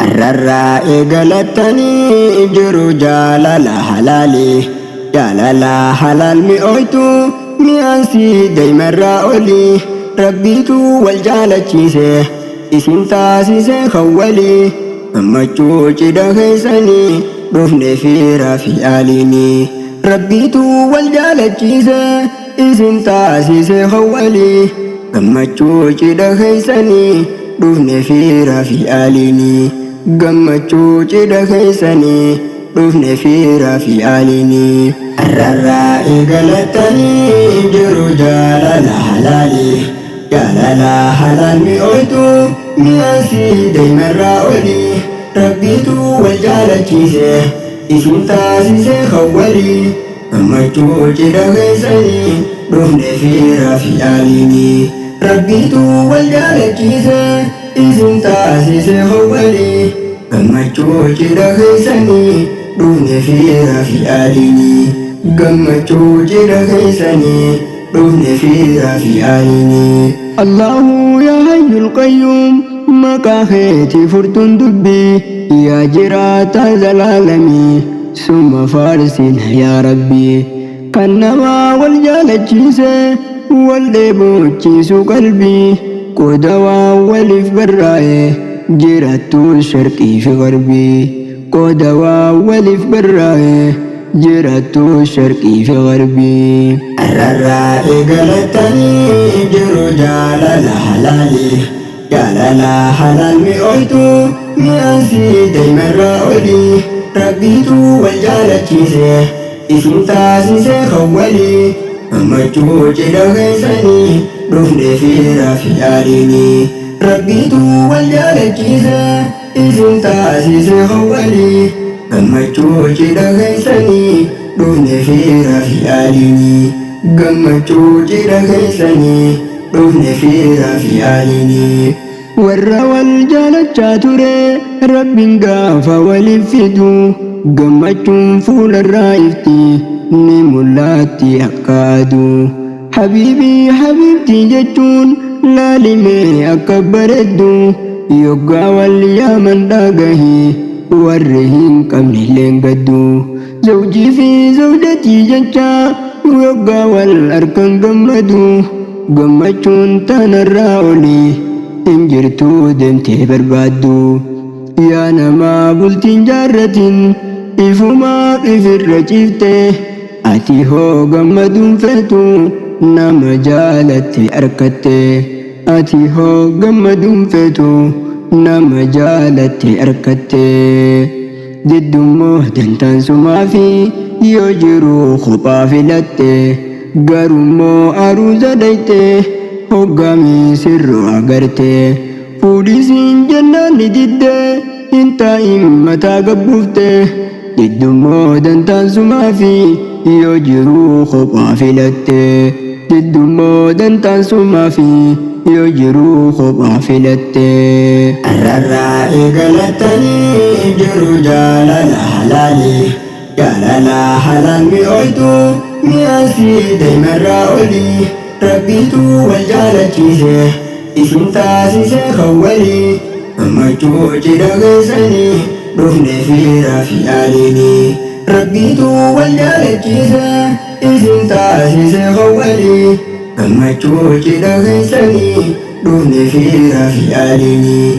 الرراء قلتني جرو جالala halali جالala halal مئويتو مئانسي دايما راولي ربيتو والجالتشيسي اسم تاسيسي خولي أما تشوشي دخيسني رفني في رافي آليني ربيتو والجالتشيسي اسم تاسيسي خولي أما تشوشي دخيسني رفني في رافي آليني قمتشو جدا خيساني رفني في رافي آليني الرراء قلتني جرو جالala halali جالala halal مئويتو مئاسي دايما راولي ربيتو والجالتشيسي اسم تاسيسي خولي أمتشو جدا خيساني رفني في رافي آليني ربيتو والجالتشيسي اسم تاسيسي خولي قمتشو جدا خيساني رفني في رافي آليني قمتشو جدا خيساني رفني في رافي آليني الله يا حي القيوم مكاخيتي فرتن دبي يا جرات العالمي ثم فارسين يا ربي كنما والجالتشيسي والديبوتشيسو قلبي قدوا والف براي جراتو الشرقي في غربي قدوا والف براي جراتو الشرقي في غربي الرراء قلتني جرو جالala halali جالala halal مئويتو مئاسي دايما راولي ربيتو والجالتشيسي اسم تاسيسي خولي أمتشو جدا خيساني رفني في رافي آليني ربيتو والجالتشيسي اسم تاسيسي خولي أمتشو جدا خيساني رفني في رافي آليني قمتشو جدا خيساني رفني في رافي آليني ورّا والجالتشا توري ربين قافا ولفدو قمتشون فول الرائفتي نمولاتي أقادو حبيبي حبيبتي جتون لا لمي أكبردو يوغا واليامن داغهي ورهين كمني لنقدو زوجي في زوجتي جتا يوغا والأركان قمدو قمتشون تنراولي انجرتو دمتي بربادو يا نما بلتين جارتين إفما إفر جيفته أتي هو قمدون فتو نما جالتي أركته أتي هو قمدون فتو نما جالتي أركته ضد مهدن تنسما في يجرو خطا فلته قرمو أروز ديته هقامي سر أغرته فوليسين جنان ندده انتا إمتا قبوفته ضد مودن تنسما في يجرو خطا فلته ضد مودن تنسما في يجرو خطا فلته الرراء قلتني جرو جالala halali جالala halal مئويتو مئاسي دايما راولي ربيتو والجالتشيسي اسم تاسيسي خولي أمتشو جدا خيساني رفني في رافي آليني ربيتو والجالتشيسي اسم تاسيسي خولي أمتشو جدا خيساني رفني في رافي آليني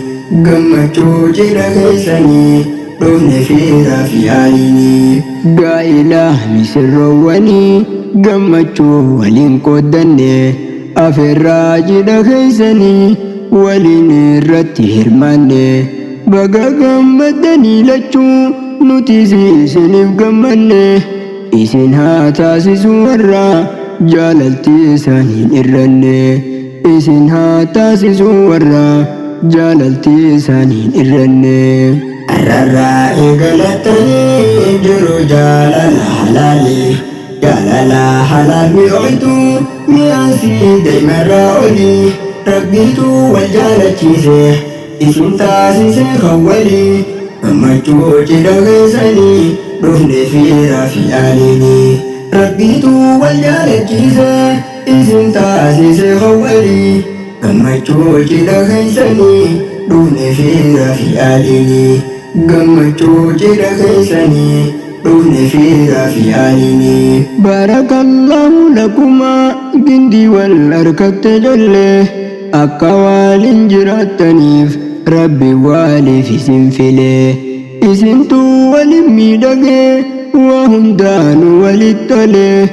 قمتشو جدا خيساني رفني في رافي آليني قايلة مسرواني قمتشو ولين قدني أفرا جدا خيساني ولين الرتي هرماني بقى قمدني لچو نتيسي سنف قمني إسن هاتاسسو ورّا جاللتي سانين إرني إسن هاتاسسو ورّا جاللتي سانين إرني الرراء قلتني جرو جالala halali جالala halal مئويتو مئاسي دايما راولي ربيتو والجالتشيسي اسم تاسيسي خولي أمتشو جدا خيساني رفني في رافي آليني ربيتو والجالتشيسي اسم تاسيسي خولي أمتشو جدا خيساني dhufne fiira fi aalini gammachuu cidha keessanii dhufne fiira fi aalini. Barakallahu lakuma gindii wal harkatte ijoollee akka waliin jiraattaniif rabbi waliif isin filee isintu waliin miidhagee waa hundaanuu walitti tolee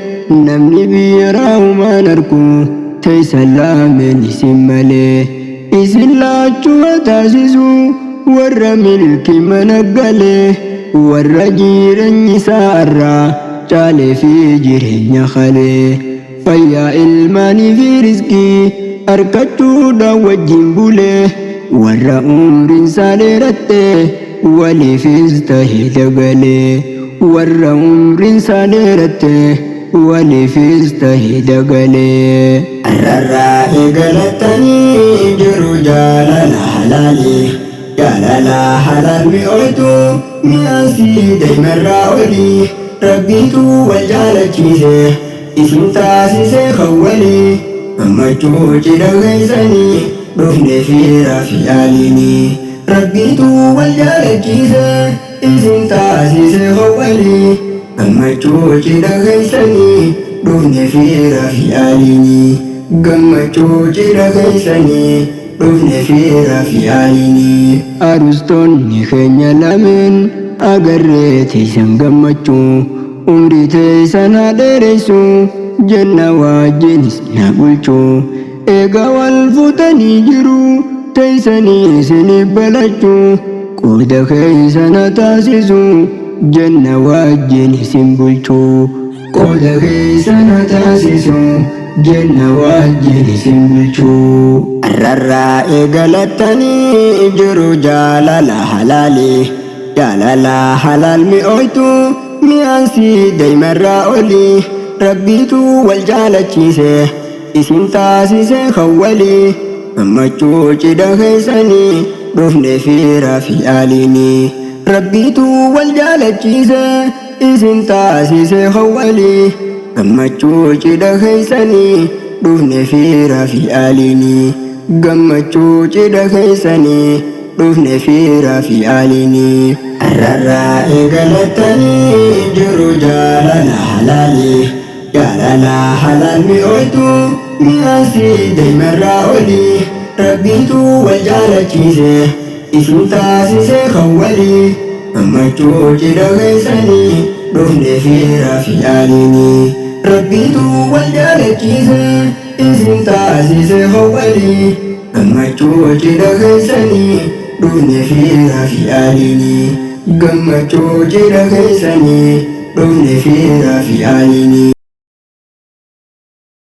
namni biyya uumaan arku teessan laameen isin malee isin laachuu taasisu warra milkii mana galee warra jireenyi isaarraa caalee fi jireenya qalee fayyaa ilmaanii fi rizqii harkachuudhaan wajjin bulee warra umriin isaa dheeratte waliifis tahee dagalee warra umriin isaa dheeratte waliifis tahee dagalee. Arrarraa eegalatanii jiru jaalala halaalii jaalala halaal mi'ooytu mi'aasii daa'imarraa olii rabbiitu wal jaalachiise isin taasise kawwalii gammachuu cidha keessanii dhufne fiira fi aalini rabbiitu wal jaalachiise isin taasise kawwalii gammachuu cidha keessanii dhufne fiira fi aalini gammachuu cidha keessanii dhufne fiira fi aalini. Arustoonni keenya lameen agarree teessan gammachuu umrii teessan haa dheeressu jenna wajjinis na bulchuu eega wal fuutanii jiru teessanii isiniif balachuu qooda keessan haa taasisu jenna wajjin isin bulchuu qooda keessan haa taasisu jenna wajjin isin bulchuu. Arrarraa eegalatanii jiru jaalala halaalii jaalala halaal mi'ooytu mi'aasii daa'imarraa olii rabbiitu wal jaalachiise isin taasise kawwalii gammachuu cidha keessanii dhufne fiira fi aalini rabbiitu wal jaalachiise isin taasise kawwalii gammachuu cidha keessanii dhufne fiira fi aalini gammachuu cidha keessanii dhufne fiira fi aalini. Arrarraa eegalatanii jiru jaalala halaalii jaalala halaal mi'ooytu mi'aasii daa'imarraa olii rabbiitu wal jaalachiise isin taasise kawwalii gammachuu cidha keessanii dhufne fiira fi aalini rabbiitu wal jaalachiise isin taasise kawwalii gammachuu cidha keessanii dhufne fiira fi aalini gammachuu cidha keessanii dhufne fiira fi aalini.